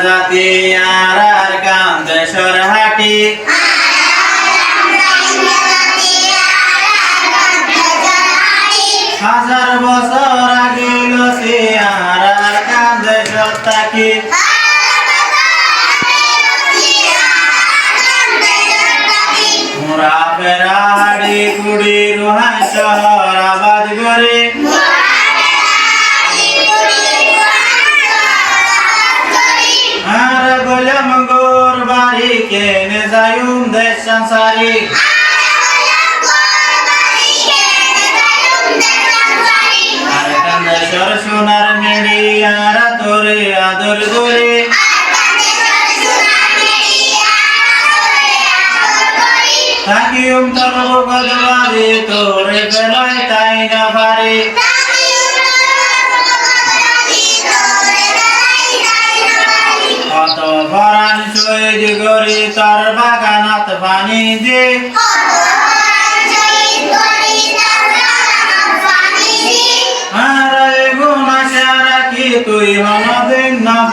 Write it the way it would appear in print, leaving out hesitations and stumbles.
জাতি আর কান্দেশ্বর হাটি হাজার বছর আগে লসি আর কান্দেশ্বর তাকি মোরা ফেরাড়ি কুড়ি রুহাই শহর আবাদ করে আর গোলাম গোর বাড়ি কেনে যায়ুম দেশ সংসারি আর কান্দেশ্বর সোনার মেড়ি আর তোরে আদর দরে থাকিউম তোর বদলারে তোরে বেলায় তাই না পারে কত পরাণ শহীদ গরি তোর বাগানাত পানি দে আর গুণ আশা রাখি তুই হনদিন নব